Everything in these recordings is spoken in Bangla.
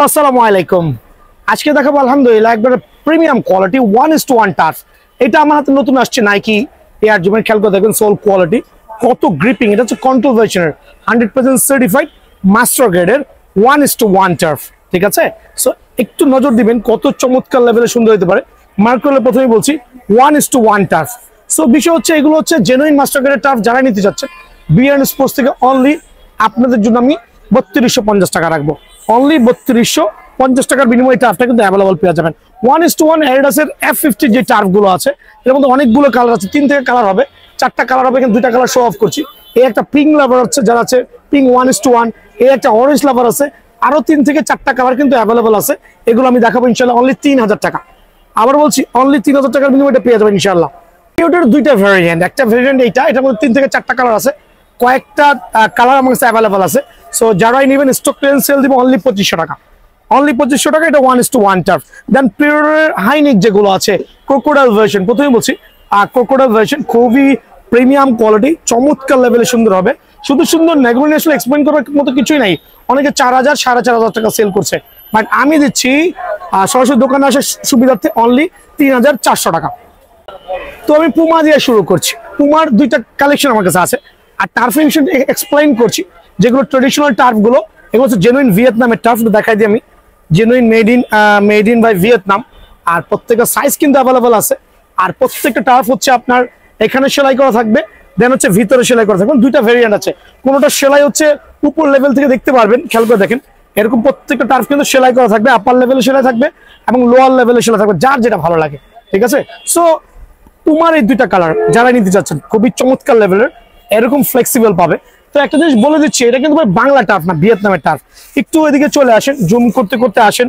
আসসালামু আলাইকুম। আজকে দেখাবো আলহামদুলিল্লাহ একবারে প্রিমিয়াম কোয়ালিটি 1:1 টার্ফ। এটা আমার হাতে নতুন আসছে নাইকি এয়ার জুমের। খেয়াল করে দেখবেন সোল কোয়ালিটি কত গ্রিপিং। এটা হচ্ছে কন্ট্রোল ভার্সনের 100% সার্টিফাইড মাস্টার গ্রেডের 1:1 টার্ফ। ঠিক আছে, সো একটু নজর দিবেন কত চমৎকার লেভেলে সুন্দর হতে পারে। মার্কেলের প্রথমেই বলছি 1:1 টার্ফ। সো বিষয় হচ্ছে এগুলো হচ্ছে জেনুইন মাস্টার গ্রেডের টার্ফ। যারা নিতে চাচ্ছে বিএন স্পোর্টস থেকে অনলি আপনাদের জন্য আমি 3250 টাকা রাখবো। অনলি 3250 টাকার বিনিময়ে টার্ফটা কিন্তু অ্যাভেলেবল পেয়ে যাবেন। 1:1 অ্যাডিডাসের F50 যে টার্ফ গুলো আছে এর মধ্যে অনেকগুলো কালার আছে, 3 থেকে কালার হবে, 4টা কালার হবে, কিন্তু 2টা কালার শো অফ করছি। এই একটা পিঙ্ক লাভার আছে, যারা আছে পিঙ্ক 1:1। এই একটা অরেঞ্জ লাভার আছে, আরো 3 থেকে 4টা কালার কিন্তু অ্যাভেলেবল আছে। এগুলো আমি দেখাবো ইনশাল্লাহ অনলি 3000 টাকা। আবার বলছি অনলি 3000 টাকার বিনিময়ে পেয়ে যাবেন ইনশাল্লাহ। এটার 2টা ভ্যারিয়েন্ট, একটা ভ্যারিয়েন্ট এটার মধ্যে 3 থেকে 4টা কালার আছে, কয়েকটা কালার আমার কাছে অ্যাভেলেবল আছে। সো যারাই নেবেন স্টক ক্লিয়ারেন্স সেল দিব অনলি 2500 টাকা। অনলি 2500 টাকা। এটা 1:1 টার্ফ। দেন পিওরের হাইনেক যেগুলো আছে ক্রোকোডাইল ভার্সন, প্রথমে বলছি ক্রোকোডাইল ভার্সন খুবই প্রিমিয়াম কোয়ালিটি, চমৎকার লেভেলে সুন্দর হবে। শুধু সুন্দর নেগরো আসলে এক্সপ্লেন করার মতো কিছুই নাই। অনেকে 4000 4500 টাকা সেল করছে, বাট আমি দিচ্ছি সরাসরি দোকানে আসার সুবিধার্থে অনলি 3400 টাকা। তো আমি পুমা দিয়ে শুরু করছি। পুমার 2টা কালেকশন আমার কাছে আছে, আর টার্ফের বিষয়ে এক্সপ্লেইন করছি। যেগুলো ট্রেডিশনাল টার্ফ গুলো, এগুলো হচ্ছে জেনুইন ভিয়েতনামের টার্ফ। দেখাই দিই আমি, genuine made in by Vietnam. আর প্রত্যেকটা সাইজ কিন্তু অ্যাভেলেবল আছে। আর প্রত্যেকটা টার্ফ হচ্ছে আপনার এখানে সেলাই করা থাকবে, দেন হচ্ছে ভিতরে সেলাই করা থাকবে। 2টা ভেরিয়েন্ট আছে। কোনোটা সেলাই হচ্ছে উপর লেভেল থেকে দেখতে পারবেন, খেয়াল করে দেখেন এরকম প্রত্যেকটা টার্ফ কিন্তু সেলাই করা থাকবে, আপার লেভেলে সেলাই থাকবে এবং লোয়ার লেভেলে সেলাই থাকবে, যার যেটা ভালো লাগে। ঠিক আছে, সো তোমার এই 2টা কালার যারা নিতে চাচ্ছেন খুবই চমৎকার লেভেলের, এরকম ফ্লেক্সিবল পাবে। তো একটা জিনিস বলে দিচ্ছি, এটা কিন্তু বাংলা টার্ফ না, ভিয়েতনামের টার্ফ। একটু এদিকে চলে আসেন, জুম করতে করতে আসেন,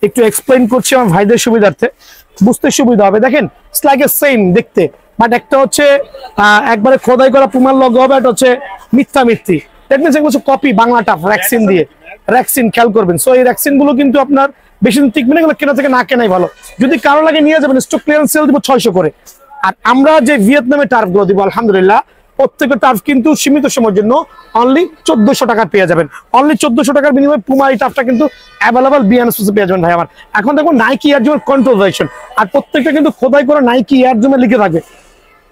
একটু এক্সপ্লেইন করছি আমার ভাইদের সুবিধার্থে, বুঝতে সুবিধা হবে। দেখেন ইটস লাইক এ সেম দেখতে, বাট একটা হচ্ছে একবারে খোদাই করা পুমার লগ হবে, এটা হচ্ছে মিথ্যা মিথ্যি। দ্যাট মিনস এগুলো হচ্ছে কপি বাংলা টার্ফ র্যাক্সিন দিয়ে। র্যাক্সিন খেয়াল করবেন। সো এই র্যাক্সিন গুলো কিন্তু আপনার বেশি দিন টিকবে না, এগুলো কেনা থেকে না কেনাই ভালো। যদি কারো লাগে নিয়ে যাবেন, স্টক ক্লিয়ারেন্স সেল দিব 600 করে। আর আমরা যে ভিয়েতনামের টার্ফ গুলো দিব আলহামদুলিল্লাহ প্রত্যেকটা টার্ফ কিন্তু সীমিত সময়ের জন্য অনলি 1400 টাকা পেয়ে যাবেন। অনলি 1400 টাকার বিনিময়ে পুমা এই টার্ফটা কিন্তু অ্যাভেলেবল বিএনএসএস পেয়ে যাবেন ভাই আমার। এখন দেখুন নাইকি এয়ার জুমের কন্ট্রোল ভার্সন, আর প্রত্যেকটা কিন্তু খোদাই করে নাইকি এয়ার জুমে লিখে থাকবে।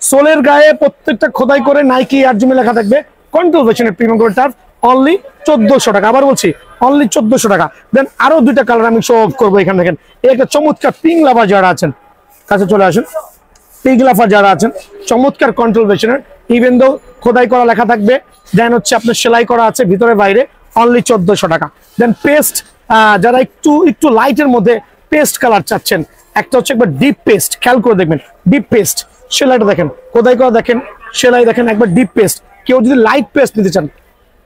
সোলের গায়ে প্রত্যেকটা খোদাই করে নাইকি এয়ার জুমে লেখা থাকবে কন্ট্রোল ভার্সনের প্রিমিয়াম করে টার্ফ অনলি 1400 টাকা। আবার বলছি অনলি 1400 টাকা। দেন আরো 2টা কালার আমি শো অফ করবো। এখানে দেখেন একটা চমৎকার পিঙ্ক লাভার যারা আছেন কাছে চলে আসেন। পিঙ্ক লাভার যারা আছেন চমৎকার কন্ট্রোল ভার্সনের, ইভেন দো খোদাই করা লেখা থাকবে, দেন হচ্ছে আপনার সেলাই করা আছে ভিতরে বাইরে, অনলি 1400 টাকা। দেন পেস্ট, যারা একটু লাইটের মধ্যে পেস্ট কালার চাচ্ছেন, একটা হচ্ছে একবার ডিপ পেস্ট, খেয়াল করে দেখবেন ডিপ পেস্ট সেলাইটা দেখেন, খোদাই করা দেখেন, সেলাই দেখেন, একবার ডিপ পেস্ট। কেউ যদি লাইট পেস্ট নিতে চান,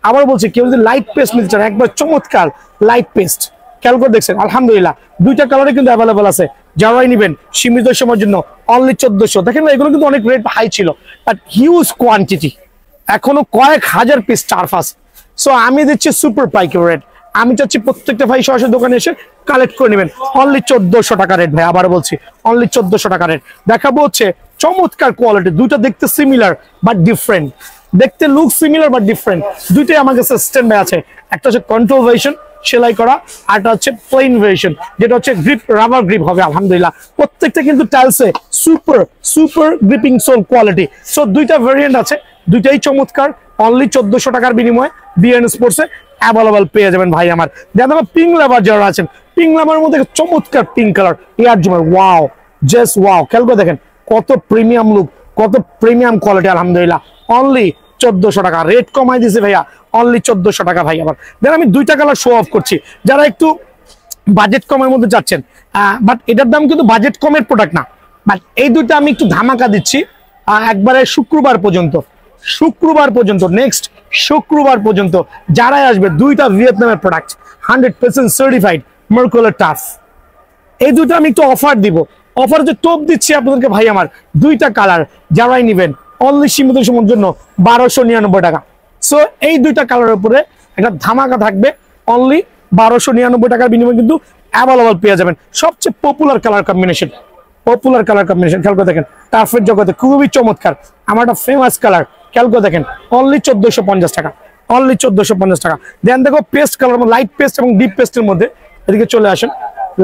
আবার বলছি কেউ যদি লাইট পেস্ট নিতে চান, একবার চমৎকার লাইট পেস্ট খেয়াল করে দেখছেন আলহামদুলিল্লাহ 2টা কালারে কিন্তু অ্যাভেলেবল আছে। যারাই নেবেন সীমিত সময়ের জন্য অনলি 1400। দেখেন এগুলো কিন্তু অনেক রেট হাই ছিল, বাট হিউজ কোয়ান্টিটি, এখনো কয়েক হাজার পিস টার্ফ আছে। সো আমি দিচ্ছি সুপার পাইকারি রেট। আমি চাচ্ছি প্রত্যেকটা ভাই সরাসরি দোকানে এসে কালেক্ট করে নেবেন অনলি 1400 টাকা রেট ভাই। আবার বলছি অনলি 1400 টাকা রেট। দেখাবো হচ্ছে চমৎকার কোয়ালিটি, 2টা দেখতে সিমিলার বাট ডিফারেন্ট, দেখতে লুক সিমিলার বাট ডিফারেন্ট। 2টাই আমার কাছে স্ট্যান্ড বাই আছে। একটা হচ্ছে কন্ট্রোল ভার্সন সেলাই করা, আরটা হচ্ছে প্লেন ভার্সন যেটা হচ্ছে গ্রিপ, রাবার গ্রিপ হবে আলহামদুলিল্লাহ। প্রত্যেকটা কিন্তু টাইলসে super gripping sole quality. So 2টা ভেরিয়েন্ট আছে, 2টাই চমৎকার। অনলি 1400 টাকার বিনিময়ে বিএন স্পোর্টসে অ্যাভেলেবল পেয়ে যাবেন ভাই আমার। দেখেন পিঙ্ক লাভার যারা আছেন, পিঙ্ক লাভার মধ্যে চমৎকার পিঙ্ক কালার এয়ার জুমার, ওয়াও জাস্ট ওয়াও। খেয়াল করে দেখেন কত প্রিমিয়াম লুক, কত প্রিমিয়াম কোয়ালিটি আলহামদুলিল্লাহ। অনলি 1400 টাকা রেট কমাই দিয়েছে ভাইয়া, অনলি 1400 টাকা ভাই আমার। দেন আমি 2টা কালার শো অফ করছি। যারা একটু বাজেট কমের মধ্যে যাচ্ছেন, বাট এটার দাম কিন্তু বাজেট কমের প্রোডাক্ট না, বাট এই 2টা আমি একটু ধামাকা দিচ্ছি একবারে শুক্রবার পর্যন্ত নেক্সট শুক্রবার পর্যন্ত যারাই আসবে 2টা ভিয়েতনামের প্রোডাক্ট 100% সার্টিফাইড মার্কেলের টার্ফ, এই 2টা আমি একটু অফার দিব। অফার যে টপ দিচ্ছি আপনাদেরকে ভাই আমার, 2টা কালার যারাই নেবেন অনলি সীমিত সময়ের জন্য 1299 টাকা। সো এই 2টা কালারের উপরে একটা ধামাকা থাকবে, অনলি 1299 টাকার বিনিময়ে কিন্তু অ্যাভেলেবল পেয়ে যাবেন। সবচেয়ে পপুলার কালার কম্বিনেশন খেয়াল করে দেখেন টার্ফের জগতে খুবই চমৎকার। আমার একটা ফেমাস কালার খেয়াল করে দেখেন অনলি 1450 টাকা। অনলি 1450 টাকা। দেন দেখো পেস্ট কালার, লাইট পেস্ট এবং ডিপ পেস্টের মধ্যে এদিকে চলে আসেন।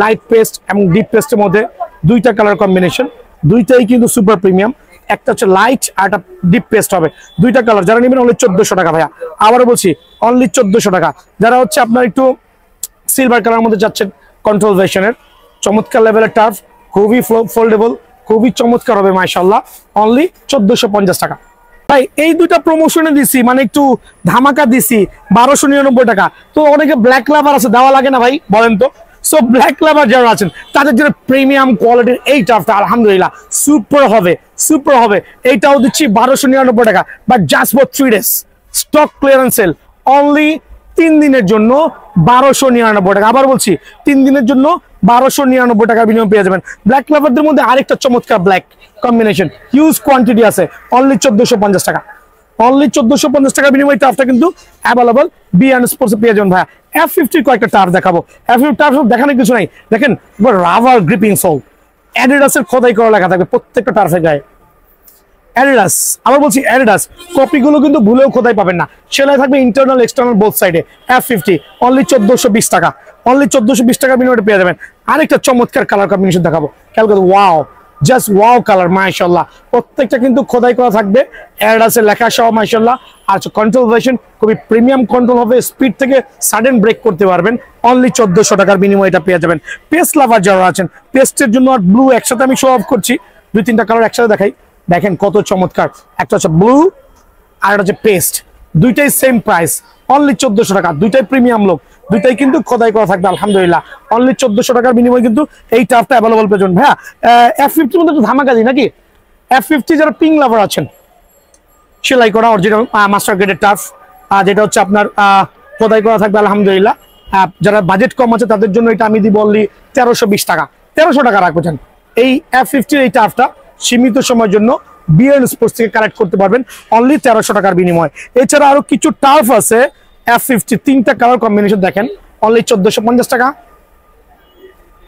লাইট পেস্ট এবং ডিপ পেস্টের মধ্যে দুইটা কালার কম্বিনেশন, দুইটাই কিন্তু সুপার প্রিমিয়াম। একটা হচ্ছে লাইট আর একটা ডিপ পেস্ট হবে, দুইটা কালার। যারা নেবেন অনলি 1400 টাকা ভাইয়া, আবারও বলছি অনলি 1400 টাকা। যারা হচ্ছে আপনার একটু সিলভার কালার মধ্যে যাচ্ছেন, কন্ট্রোল ভার্সনের চমৎকার লেভেলের টার্ফ, খুবই ফোল্ডেবল, খুবই চমৎকার হবে মাশাআল্লাহ, অনলি 1450 টাকা। ভাই এই দুইটা প্রমোশনে দিছি, মানে একটু ধামাকা দিছি 1299 টাকা। তো অনেকে ব্ল্যাক লাভার আছে, দেওয়া লাগে না ভাই বলেন তো? সো ব্ল্যাক লাভার যারা আছেন তাদের জন্য প্রিমিয়াম কোয়ালিটির এই টার্ফটা আলহামদুলিল্লাহ সুপার হবে, সুপার হবে। এইটাও দিচ্ছি 1299 টাকা, but just for 3 days, stock clearance sale, only 3 দিনের জন্য 1299 টাকা। আবার বলছি 3 দিনের জন্য 1299 টাকা বিনিময় পেয়ে যাবেন। ব্ল্যাক লাভারদের মধ্যে আরেকটা চমৎকার ব্ল্যাক কম্বিনেশন, হিউজ কোয়ান্টিটি আছে, অনলি 1450 টাকা। অনলি 1450 টাকা বিনিময়ে টার্ফটা কিন্তু অ্যাভেলেবল বি&এন স্পোর্টসে পেয়ে যাবেন ভাইয়া। F50 কয়েকটা টার্ফ দেখাবো। F50 টার্ফ দেখানোর কিছু নাই, দেখেন রাবার গ্রিপিং সোল, অ্যাডিডাসের খোদাই করা লেখা থাকবে প্রত্যেকটা টার্ফের গায়ে, অ্যাডিডাস। আবার বলছি অ্যাডিডাস, কপিগুলো কিন্তু ভুলেও খোদাই পাবেন না, সেলাই থাকবে ইন্টারনাল এক্সটার্নাল বোথ সাইডে। F50 অনলি 1420 টাকা, অনলি 1420 টাকা বিনিময়ে পেয়ে যাবেন। আরেকটা চমৎকার কালার কম্বিনেশন দেখাবো, খেয়াল করুন, ওয়াও, জাস্ট ওয়াও কালার মাশাআল্লাহ। প্রত্যেকটা কিন্তু খোদাই করা থাকবে, অ্যাডিডাসের লেখা সহ মাশাআল্লাহ। আর কন্ট্রোল ভার্সন খুবই প্রিমিয়াম কন্ট্রোল হবে, স্পিড থেকে সাডেন ব্রেক করতে পারবেন। অনলি 1400 টাকার বিনিময়ে এটা পেয়ে যাবেন। পেস্ট লাভার যারা আছেন, পেস্টের জন্য আর ব্লু একসাথে আমি শো অফ করছি, 2-3টা কালার একসাথে দেখাই, দেখেন কত চমৎকার। একটা হচ্ছে ব্লু আর একটা হচ্ছে পেস্ট, দুইটাই সেম প্রাইস, অনলি 1400 টাকা। দুইটাই প্রিমিয়াম লোক, দুইটাই কিন্তু খোদাই করা থাকবে আলহামদুলিল্লাহ। অনলি 1400 টাকার বিনিময়ে কিন্তু এই টার্ফটা অ্যাভেলেবল পেয়ে যাবেন ভাইয়া। F50 মধ্যে একটু ধামাকা দিই নাকি? F50 যারা পিঙ্ক লাভার আছেন, সেলাই করা অরিজিনাল মাস্টার গ্রেডের টার্ফ, যেটা হচ্ছে আপনার খোদাই করা থাকবে আলহামদুলিল্লাহ। যারা বাজেট কম আছে তাদের জন্য এটা আমি দিব অনলি 1320 টাকা, 1300 টাকা রাখবেন। এই F50 এই টার্ফটা সীমিত সময়ের জন্য বি&এন স্পোর্টস থেকে কালেক্ট করতে পারবেন অনলি 1300 টাকার বিনিময়ে। এছাড়া আরো কিছু টার্ফ আছে F50, 3টা কালার কম্বিনেশন দেখেন, অনলি 1450 টাকা।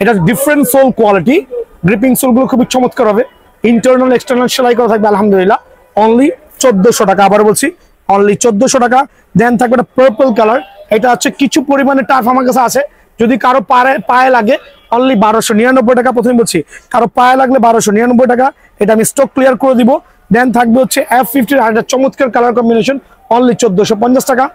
এটা different sole quality, gripping sole গুলো খুবই চমৎকার হবে, ইন্টারনাল এক্সটার্নাল সেলাই করা থাকবে আলহামদুলিল্লাহ, অনলি 1400 টাকা। আবার বলছি অনলি 1400 টাকা। দেন থাকবে একটা পার্পল কালার, এটা হচ্ছে কিছু পরিমাণে টার্ফ আমার কাছে আছে, যদি কারো পায়ে লাগে অনলি 1299 টাকা। প্রথমে বলছি কারো পায়ে লাগলে 1299 টাকা, এটা আমি স্টক ক্লিয়ার করে দিব। দেন থাকবে হচ্ছে F50 আর একটা চমৎকার কালার কম্বিনেশন, অনলি 1450 টাকা।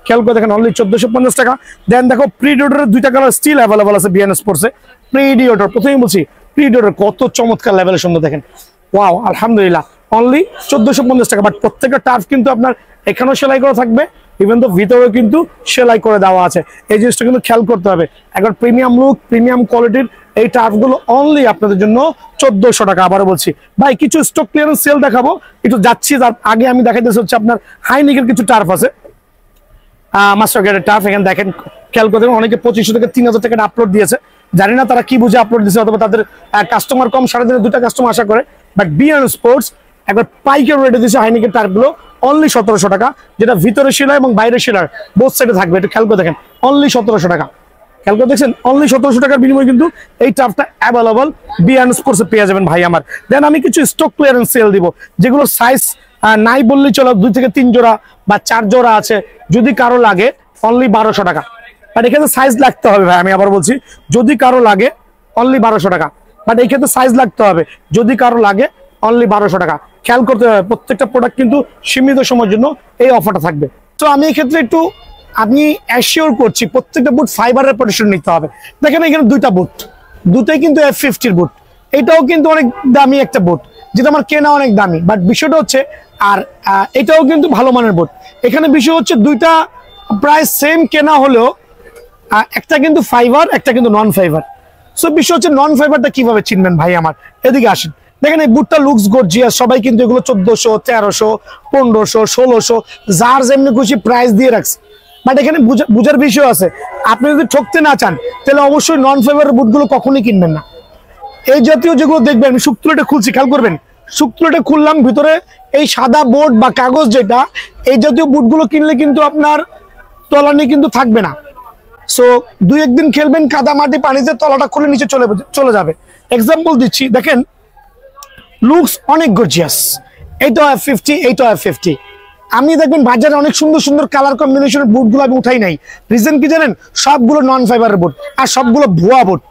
খেয়াল করে দেখেন, অনলি 1450 টাকা। দেন দেখো প্রিডিওটরের 2টা কালার স্টিল অ্যাভেলেবল আছে বি&এন স্পোর্টসে। প্রিডিওটর প্রথমেই বলছি, প্রিডিওটর কত চমৎকার লেভেলের সুন্দর, দেখেন ওয়াও আলহামদুলিল্লাহ, অনলি 1450 টাকা। বাট প্রত্যেকটা টার্ফ কিন্তু আপনার এখানেও সেলাই করা থাকবে, ইভেন তো ভিতরেও কিন্তু সেলাই করে দেওয়া আছে। এই জিনিসটা কিন্তু খেয়াল করতে হবে। একবার প্রিমিয়াম লুক, প্রিমিয়াম কোয়ালিটির এই টার্ফগুলো অনলি আপনাদের জন্য 1400 টাকা। আবারও বলছি ভাই, কিছু স্টক ক্লিয়ারেন্স সেল দেখাবো, একটু যাচ্ছি। তার আগে আমি দেখাইতেছি হচ্ছে আপনার হাইনিকের কিছু টার্ফ আছে, মাস্টার গ্রেডের টার্ফ। এখানে দেখেন, খেয়াল করতে অনেকে 2500 থেকে 3000 টাকা আপলোড দিয়েছে, জানি না তারা কি বুঝে আপলোড দিয়েছে, অথবা তাদের কাস্টমার কম, সারাদিনে 2টা কাস্টমার আশা করে। বাট বি&এন স্পোর্টস একবার পাইকারি রেটে দিয়েছে হাইনিকের টার্ফগুলো অনলি 1700 টাকা, যেটা ভিতরে সেলাই এবং বাইরে সেলাই বোথ সাইডে থাকবে। একটু খেয়াল করে দেখেন, অনলি 1700 টাকা। খেয়াল করে দেখছেন, অনলি 1700 টাকার বিনিময়ে কিন্তু এই টার্ফটা অ্যাভেলেবল বি&এন স্পোর্টসে পেয়ে যাবেন ভাই আমার। দেন আমি কিছু স্টক ক্লিয়ারেন্স সেল দিব, যেগুলো সাইজ নাই বললেই চলো, 2 থেকে 3 জোড়া বা 4 জোড়া আছে, যদি কারো লাগে অনলি 1200 টাকা। বাট এখানে সাইজ লাগতে হবে ভাই, আমি আবার বলছি, যদি কারো লাগে অনলি 1200 টাকা। বাট এই ক্ষেত্রে সাইজ লাগতে হবে, যদি কারো লাগে অনলি 1200 টাকা। খেয়াল করতে হবে, প্রত্যেকটা প্রোডাক্ট কিন্তু সীমিত সময়ের জন্য এই অফারটা থাকবে। তো আমি এই ক্ষেত্রে একটু আমি অ্যাসিওর করছি প্রত্যেকটা বুট ফাইবারের প্রোটেকশন নিতে হবে। দেখেন এখানে 2টা বুট, দুটোই কিন্তু F50 বুট। এটাও কিন্তু অনেক দামি একটা বুট, যেটা আমার কেনা অনেক দামি। বাট বিষয়টা হচ্ছে, আর এটাও কিন্তু ভালো মানের বুট। এখানে বিষয় হচ্ছে 2টা প্রায় সেম কেনা হলেও একটা কিন্তু ফাইবার, একটা কিন্তু নন ফাইবার। সো বিষয় হচ্ছে নন ফাইবারটা কিভাবে চিনবেন ভাই আমার, এদিকে আসেন। দেখেন এই বুটটা লুকস গর্জিয়াস, সবাই কিন্তু এগুলো 1400, 1300, 1500, 1600 যার যেমনি খুশি প্রাইস দিয়ে রাখছে। বাট এখানে বুঝার বিষয় আছে, আপনি যদি ঠকতে না চান তাহলে অবশ্যই নন ফাইবারের বুটগুলো কখনোই কিনবেন না। এই জাতীয় যেগুলো দেখবেন, আমি শুক্তুলাটা খুলছি, খেয়াল করবেন, শুক্তুলাটা খুললাম, ভিতরে এই সাদা বোর্ড বা কাগজ যেটা, এই জাতীয় বুটগুলো কিনলে কিন্তু আপনার তলানি কিন্তু থাকবে না। সো 2-1 দিন খেলবেন কাদা মাটি পানিতে, তলাটা খুলে নিচে চলে যাবে। এক্সাম্পল দিচ্ছি, দেখেন লুকস অনেক গর্জিয়াস, এইটাও F50, এইটাও F50। আমি দেখবেন বাজারে অনেক সুন্দর সুন্দর কালার কম্বিনেশনের বুটগুলো আমি উঠাই নাই, রিজন কি জানেন? সবগুলো নন ফাইবারের বুট আর সবগুলো ভুয়া বুট।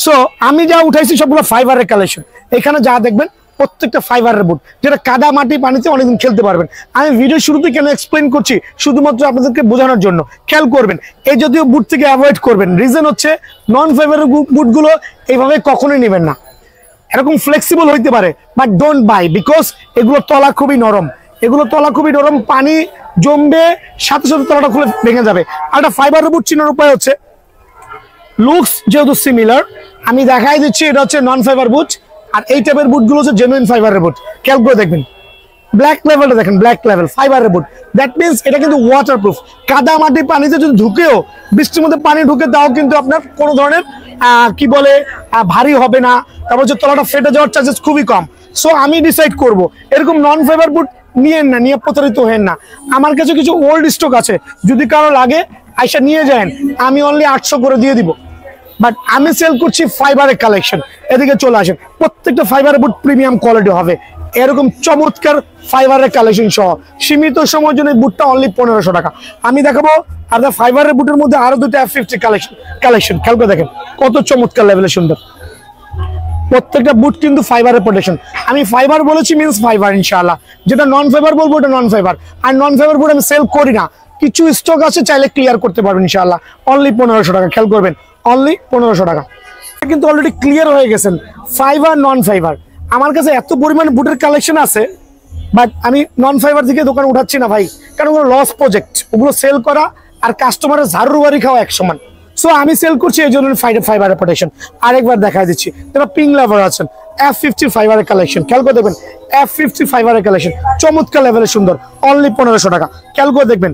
সো আমি যা উঠাইছি সবগুলো ফাইবারের কালেকশন। এখানে যা দেখবেন প্রত্যেকটা ফাইবারের বুট, যেটা কাদা মাটি পানিতে অনেকদিন খেলতে পারবেন। আমি ভিডিও শুরুতে কেন এক্সপ্লেন করছি, শুধুমাত্র আপনাদেরকে বোঝানোর জন্য। খেয়াল করবেন, এই যদিও বুট থেকে অ্যাভয়েড করবেন, রিজন হচ্ছে নন ফাইবারের বুটগুলো এইভাবে কখনোই নেবেন না। এরকম ফ্লেক্সিবল হইতে পারে, বাট ডোন্ট বাই, বিকজ এগুলো তলা খুবই নরম, পানি জমবে সাথে সাথে তলাটা খুলে ভেঙে যাবে। আর একটা ফাইবারের বুট চিনার উপায় হচ্ছে, লুকস যেহেতু সিমিলার, আমি দেখাই দিচ্ছি এটা হচ্ছে নন ফাইবার বুট, আর এই টাইপের বুটগুলো হচ্ছে জেনুইন ফাইবারের বুট। খেয়াল করে দেখবেন ব্ল্যাক লেভেলটা দেখেন, ব্ল্যাক লেভেল ফাইবারের বুট। দ্যাট মিনস এটা কিন্তু ওয়াটারপ্রুফ। কাদা মাটি পানিতে যদি ঢুকেও, বৃষ্টির মধ্যে পানি ঢুকে, তাও কিন্তু আপনার কোনো ধরনের কি বলে ভারী হবে না। তারপর হচ্ছে তলাটা ফেটে যাওয়ার চান্সেস খুবই কম। সো আমি ডিসাইড করব এরকম নন ফাইবার বুট নিয়েন না, নিয়ে প্রতারিত হেন না। আমার কাছে কিছু ওল্ড স্টক আছে, যদি কারো লাগে আইসা নিয়ে যান, আমি অনলি 800 করে দিয়ে দিব। বাট আমি সেল করছি ফাইবারের কালেকশন। এদিকে চলে আসেন, প্রত্যেকটা ফাইবারের বুট প্রিমিয়াম কোয়ালিটি হবে। এরকম চমৎকার ফাইবারের কালেকশন সহ সীমিত সময়ের জন্য বুটটা অনলি 1500 টাকা। আমি দেখাবো আপনার ফাইবারের বুটের মধ্যে আরো দুটো F50 কালেকশন। খেয়াল করে দেখেন কত চমৎকার লেভেলের সুন্দর। প্রত্যেকটা বুট কিন্তু ফাইবারের প্রোটেকশন। আমি ফাইবার বলেছি মিন্স ফাইবার, ইনশাআল্লাহ। যেটা নন ফাইবার বলবো ওটা নন ফাইবার। আর নন ফাইবার বুট আমি সেল করি না, কিছু স্টক আছে, চাইলে ক্লিয়ার করতে পারবেন ইনশাআল্লাহ। অনলি 1500 টাকা। খেয়াল করবেন অনলি 1500 টাকা। কিন্তু অলরেডি ক্লিয়ার হয়ে গেছেন ফাইবার নন ফাইবার। আমার কাছে এত পরিমাণ বুটের কালেকশন আছে, বাট আমি নন ফাইবার থেকে দোকান উঠাচ্ছি না ভাই, কারণ ওগুলো লস প্রজেক্ট। ওগুলো সেল করা আর কাস্টমারের ঝাড়ু বাড়ি খাওয়া এক সমান। সো আমি সেল করছি এই জন্য ফাইবারের প্রোটেকশন। আরেকবার দেখাই দিচ্ছি, যারা পিং লাভার আছেন, F50 ফাইবারের কালেকশন। খেয়াল করে দেখবেন F50 ফাইবারের কালেকশন চমৎকার লেভেলের সুন্দর, অনলি 1500 টাকা। খেয়াল করে দেখবেন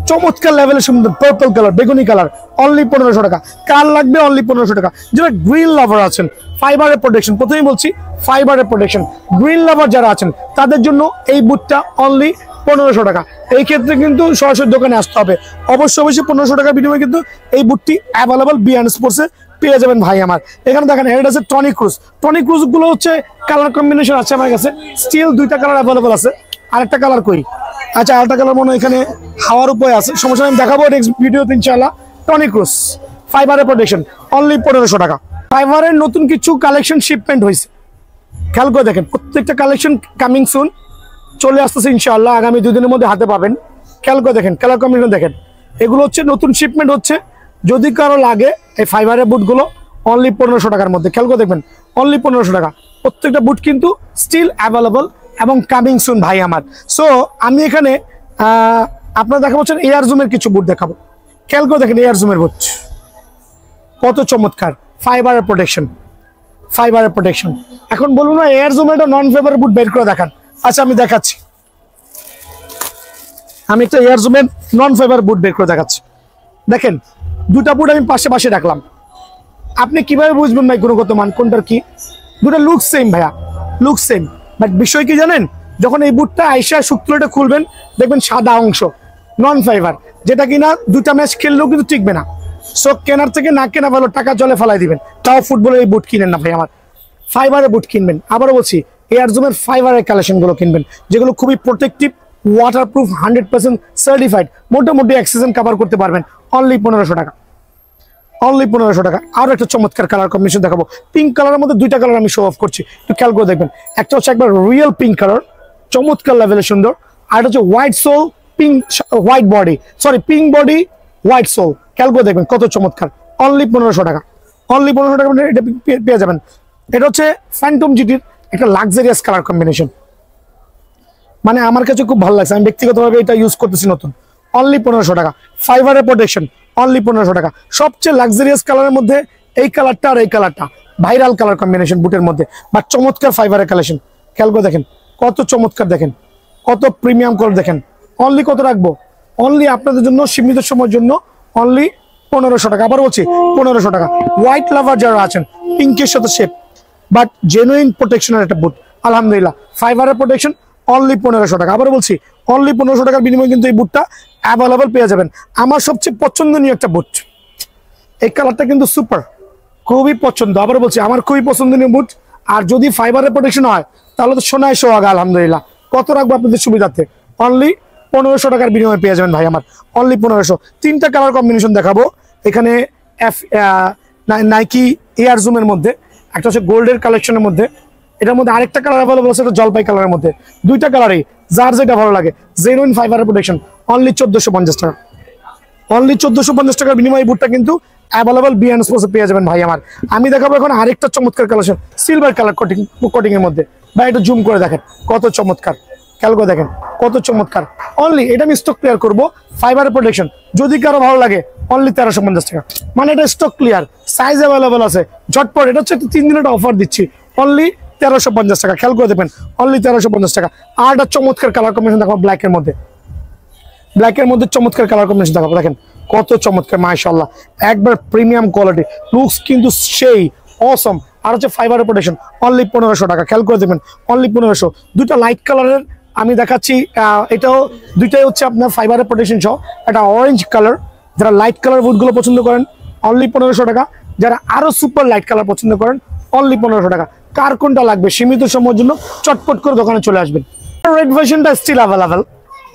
চমৎকার লেভেলের সুন্দর পার্পল কালার, বেগুনি কালার, অনলি 1500 টাকা। কার লাগবে অনলি 1500 টাকা। যারা গ্রিন লাভার আছেন, ফাইবারের প্রোটেকশন, প্রথমেই বলছি ফাইবারের প্রোটেকশন। গ্রিন লাভার যারা আছেন তাদের জন্য এই বুটটা অনলি 1500 টাকা। এই ক্ষেত্রে কিন্তু সরাসরি দোকানে আসতে হবে। অবশ্যই 1500 টাকার বিনিময়ে কিন্তু এই বুটটি অ্যাভেলেবল বিয়ান স্পোর্টসে পেয়ে যাবেন ভাই আমার। এখানে দেখেন এটা আছে টনিক ক্রুজ। টনিক ক্রুজ গুলো হচ্ছে কালার কম্বিনেশন আছে আমার কাছে, স্টিল দুইটা কালার অ্যাভেলেবল আছে। আরেকটা কালার কই? আচ্ছা, আরেকটা কালার মনে হয় এখানে হাওয়ার উপায় আছে, সমস্যা আমি দেখাবো নেক্সট ভিডিওতে ইনশাআল্লাহ। টনিক ক্রুজ ফাইবারের প্রোটেকশন অনলি 1500 টাকা। ফাইবারের নতুন কিছু কালেকশন শিপমেন্ট হয়েছে, খেয়াল করে দেখেন প্রত্যেকটা কালেকশন কামিং সুন, চলে আসতেছে ইনশাআল্লাহ। আগামী 2 দিনের মধ্যে হাতে পাবেন। খেয়াল করে দেখেন কালার কম্বিনেশন দেখেন, এগুলো হচ্ছে নতুন শিপমেন্ট হচ্ছে। যদি কারো লাগে এই ফাইবারের বুটগুলো অনলি 1500 টাকার মধ্যে। খেয়াল করে দেখবেন অনলি 1500 টাকা। প্রত্যেকটা বুট কিন্তু স্টিল অ্যাভেলেবল এবং কামিং সুন ভাই আমার। সো আমি এখানে আপনারা দেখা পাচ্ছেন এয়ার জুমের কিছু বুট দেখাবো। খেয়াল করে দেখেন এয়ার জুমের বুট কত চমৎকার, ফাইবারের প্রোটেকশন, ফাইবারের প্রোটেকশন। এখন বলুন না এয়ার জুমের নন ফাইবারের বুট বের করে দেখান। আচ্ছা আমি দেখাচ্ছি, আমি একটা এয়ার জুমের নন ফাইবার বুট বের করে দেখাচ্ছি। দেখেন দুটা বুট আমি পাশে পাশে রাখলাম, আপনি কিভাবে বুঝবেন ভাই গুণগত মান কোনটার কি? দুটা লুক সেম ভাইয়া, লুক সেম, বাট বিষয় কি জানেন, যখন এই বুটটা আইসা শুক্রটা খুলবেন দেখবেন সাদা অংশ নন ফাইবার, যেটা কিনা দুটা ম্যাচ খেললেও কিন্তু টিকবে না। সো কেনার থেকে না কেনা ভালো, টাকা জলে ফেলাই দিবেন। তাও ফুটবলের এই বুট কিনেন না ভাই আমার, ফাইবারের বুট কিনবেন। আবারও বলছি এয়ার জুমের ফাইবারের কালেকশন গুলো কিনবেন, যেগুলো খুবই প্রোটেক্টিভ, ওয়াটারপ্রুফ, 100% সার্টিফাইড, মোটামুটি অ্যাক্সিডেন্ট কভার করতে পারবেন। অনলি 1500 টাকা, অনলি 1500 টাকা। আরো একটা চমৎকার কালার কম্বিনেশন দেখাবো। পিঙ্ক কালারের মধ্যে দুইটা কালার আমি শো অফ করছি, একটু খেয়াল করে দেখবেন। একটা হচ্ছে একবার রিয়েল পিঙ্ক কালার, চমৎকার লেভেলের সুন্দর। আর এটা হচ্ছে white sole, pink white body, sorry pink body white sole. খেয়াল করে দেখবেন কত চমৎকার, অনলি 1500 টাকা। অনলি 1500 টাকা এটা পেয়ে যাবেন। এটা হচ্ছে ফ্যান্টম জিটির একটা লাক্সারিয়াস কালার কম্বিনেশন, মানে আমার কাছে খুব ভালো লাগছে, আমি ব্যক্তিগতভাবে এটা ইউজ করতেছি নতুন। অনলি 1500 টাকা। ফাইবারের প্রোটেকশন অনলি 1500 টাকা। সবচেয়ে লাক্সারিয়াস কালারের মধ্যে এই কালারটা আর এই কালারটা ভাইরাল কালার কম্বিনেশন বুটের মধ্যে, বা চমৎকার ফাইবারের কালেকশন। খেয়াল করে দেখেন কত চমৎকার, দেখেন কত প্রিমিয়াম করে দেখেন। অনলি কত রাখবো? অনলি আপনাদের জন্য সীমিত সময়ের জন্য অনলি 1500 টাকা। আবার বলছি 1500 টাকা। হোয়াইট লাভার যারা আছেন, পিঙ্কের সাথে শেপ, বাট জেনুইন প্রোটেকশনের একটা বুট, আলহামদুলিল্লাহ ফাইবারের প্রোটেকশন অনলি 1500 টাকা। আবার বলছি অনলি 1500 টাকার বিনিময়ে কিন্তু এই বুটটা অ্যাভেলেবল পেয়ে যাবেন। আমার সবচেয়ে পছন্দনীয় একটা বুট, এই কালারটা কিন্তু সুপার, খুবই পছন্দ। আবার বলছি আমার খুবই পছন্দনীয় বুট। আর যদি ফাইবারের প্রোটেকশন হয় তাহলে তো সোনায় সোহাগা, আলহামদুলিল্লাহ। কত রাখবো আপনাদের সুবিধার্থে? অনলি 1500 টাকার বিনিময়ে পেয়ে যাবেন ভাই আমার, অনলি 1500। তিনটা কালার কম্বিনেশন দেখাবো এখানে। নাইকি এয়ার জুমের মধ্যে, একটা হচ্ছে গোল্ডের কালেকশনের মধ্যে, এটার মধ্যে আরেকটা কালার অ্যাভেলেবল আছে, এটা জলপাই কালারের মধ্যে। দুইটা কালারই যার যেটা ভালো লাগে। জেনুইন ফাইবারের প্রোটেকশন, অনলি 1450 টাকা, অনলি 1450 টাকার বিনিময়ে বুটটা কিন্তু অ্যাভেলেবল বিএন স্পোর্টসে পেয়ে যাবেন ভাই আমার। আমি দেখাবো এখন আরেকটা চমৎকার কালেকশন, সিলভার কালার কোটিং এর মধ্যে। ভাই এটা জুম করে দেখেন কত চমৎকার, খেয়াল করে দেখেন কত চমৎকার। অনলি এটা আমি স্টক ক্লিয়ার করবো, ফাইবারের প্রোটেকশন, যদি কারো ভালো লাগে অনলি 1350 টাকা। মানে এটা স্টক ক্লিয়ার, সাইজ অ্যাভেলেবল আছে, ঝটপট। এটা হচ্ছে 3 দিনের অফার দিচ্ছি, অনলি 1350 টাকা, খেয়াল করে দেবেন, অনলি 1350 টাকা। আর একটা চমৎকার কালার কম্বিনেশন দেখো ব্ল্যাকের মধ্যে, ব্ল্যাকের মধ্যে চমৎকার কালার কম্বিনেশন দেখাবো, দেখেন কত চমৎকার, মাশাআল্লাহ, একবার প্রিমিয়াম কোয়ালিটি, লুকস কিন্তু সেই অসম। আর হচ্ছে ফাইবারের প্রোটেকশন, অনলি 1500 টাকা, খেয়াল করে দেবেন, অনলি 1500। দুটো লাইট কালারের আমি দেখাচ্ছি, এটাও দুইটাই হচ্ছে আপনার ফাইবারের প্রোটেকশন সহ। একটা অরেঞ্জ কালার, যারা লাইট কালার বুটগুলো পছন্দ করেন অনলি 1500 টাকা, যারা আরো সুপার লাইট কালার পছন্দ করেন অনলি 1500 টাকা। কার কোনটা লাগবে সীমিত সময়ের জন্য চটপট করে দোকানে চলে আসবেন। রেড ভার্সনটা স্টিল অ্যাভেলেবেল,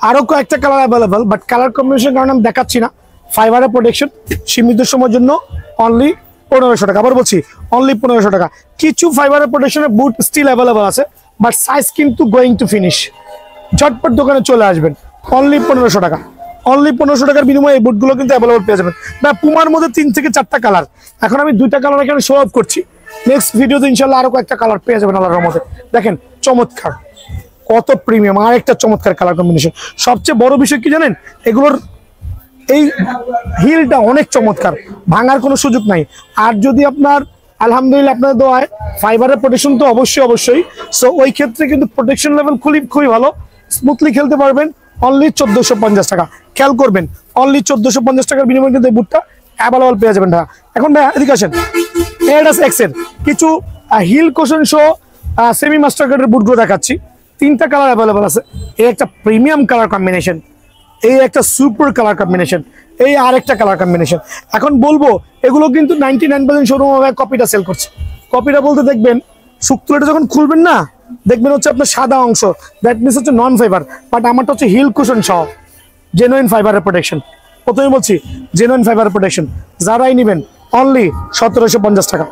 আরো কয়েকটা colour available, but colour combination কারণে আমি দেখাচ্ছি না। ফাইবারের প্রোটেকশন সীমিত সময়ের জন্য অনলি 1500 টাকা, আবার বলছি অনলি 1500 টাকা। কিছু ফাইবারের প্রোটেকশনের বুট স্টিল অ্যাভেলেবল আছে, বাট সাইজ কিন্তু গোয়িং টু ফিনিশ। ঝটপট দোকানে চলে আসবেন, অনলি 1500 টাকা, অনলি 1500 টাকার বিনিময়ে এই বুটগুলো কিন্তু অ্যাভেলেবল পেয়ে যাবেন। না, পুমার মধ্যে 3 থেকে 4টা কালার, এখন আমি 2টা কালার এখানে শো অফ করছি। নেক্সট ভিডিওতে ইনশাল্লাহ আরো কয়েকটা কালার পেয়ে যাবেন আল্লাহর রহমতে। দেখেন চমৎকার, কত প্রিমিয়াম, আর একটা চমৎকার কালার কম্বিনেশন। সবচেয়ে বড় বিষয় কি জানেন, এগুলোর এই হিলটা অনেক চমৎকার, ভাঙার কোনো সুযোগ নাই। আর যদি আপনার আলহামদুলিল্লাহ আপনার দোয়ায় ফাইবারের প্রোটেকশন তো অবশ্যই, সো ওই ক্ষেত্রে কিন্তু প্রোটেকশন লেভেল খুবই ভালো, স্মুথলি খেলতে পারবেন। অনলি 1450 টাকা, খেয়াল করবেন, অনলি 1450 টাকার বিনিময়ে কিন্তু এই বুটটা অ্যাভেলেবল পেয়ে যাবেন। এখন ভাই এদিকে আসেন, এয়ারডাস এক্স এর কিছু হিল কোশন শো সেমি মাস্টার কার্ডের বুটগুলো দেখাচ্ছি। 3টা কালার অ্যাভেলেবল আছে, এই একটা প্রিমিয়াম কালার কম্বিনেশন, এই একটা সুপার কালার কম্বিনেশন, এই আরেকটা কালার কম্বিনেশন। এখন বলবো এগুলো কিন্তু 99% শোরুম কপিটা সেল করছে। কপিটা বলতে দেখবেন শুক্তোটা যখন খুলবেন না, দেখবেন হচ্ছে আপনার সাদা অংশ, দ্যাট মিনস হচ্ছে নন ফাইবার, বাট আমারটা হচ্ছে হিল কুশন সহ জেনুইন ফাইবারের প্রোটেকশন। প্রথমে বলছি জেনুইন ফাইবার প্রোটেকশন, যারাই নেবেন অনলি 1750 টাকা,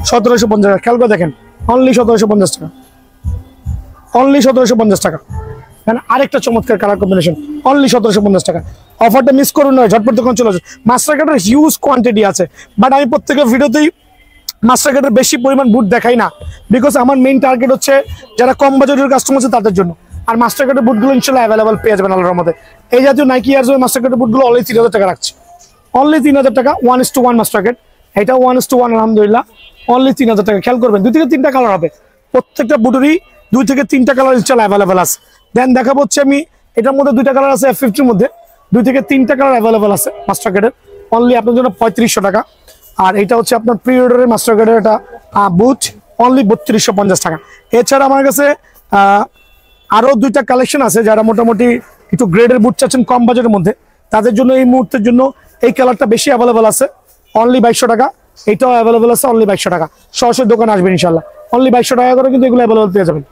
1750 টাকা, খেয়াল করে দেখেন, অনলি 1750 টাকা, অনলি 1750 টাকা। আরেকটা চমৎকার কালার কম্বিনেশন, অনলি 1750 টাকা। অফারটা মিস করুন না, ঝটপট দোকান চলে আসুন। মাস্টার কার্ডের হিউজ কোয়ান্টিটি আছে, বাট আমি প্রত্যেকের ভিডিওতেই মাস্টার কার্ডের বেশি পরিমাণ বুট দেখাই না, বিকজ আমার মেইন টার্গেট হচ্ছে যারা কম বাজেটের কাস্টমার আছে তাদের জন্য। আর মাস্টার কার্ডের বুটগুলো ইনশাল্লাহ অ্যাভেলেবল পেয়ে যাবেন আল্লাহর মধ্যে। এই জাতীয় নাইকি এয়ার জুম মাস্টার কার্ডের বুটগুলো অনলি 3000 টাকা রাখছে, অনলি 3000 টাকা, 1:1 মাস্টার কার্ড, এটা 1:1 আলহামদুলিল্লাহ, অনলি 3000 টাকা। খেয়াল করবেন 2 থেকে 3টা কালার হবে, প্রত্যেকটা বুটেরই 2 থেকে 3টা কালার ইনশাল্লাহ অ্যাভেলেবল আছে। দেন দেখাবো হচ্ছে আমি এটার মধ্যে 2টা কালার আছে F50 এর মধ্যে, 2 থেকে 3টা কালার অ্যাভেলেবল আছে মাস্টার কার্ডের, অনলি আপনার জন্য 3500 টাকা। আর এটা হচ্ছে আপনার প্রি অর্ডারের মাস্টার কার্ডের একটা বুট, অনলি 3250 টাকা। এছাড়া আমার কাছে আরো 2টা কালেকশন আছে, যারা মোটামুটি একটু গ্রেডের বুট চাচ্ছেন কম বাজেটের মধ্যে, তাদের জন্য এই মুহূর্তের জন্য এই কালারটা বেশি অ্যাভেলেবল আছে, অনলি 2200 টাকা। এটাও অ্যাভেলেবল আছে অনলি 2200 টাকা। সরাসরি দোকানে আসবেন ইনশাল্লাহ, অনলি 2200 টাকা করে কিন্তু এগুলো অ্যাভেলেবল পেয়ে যাবেন।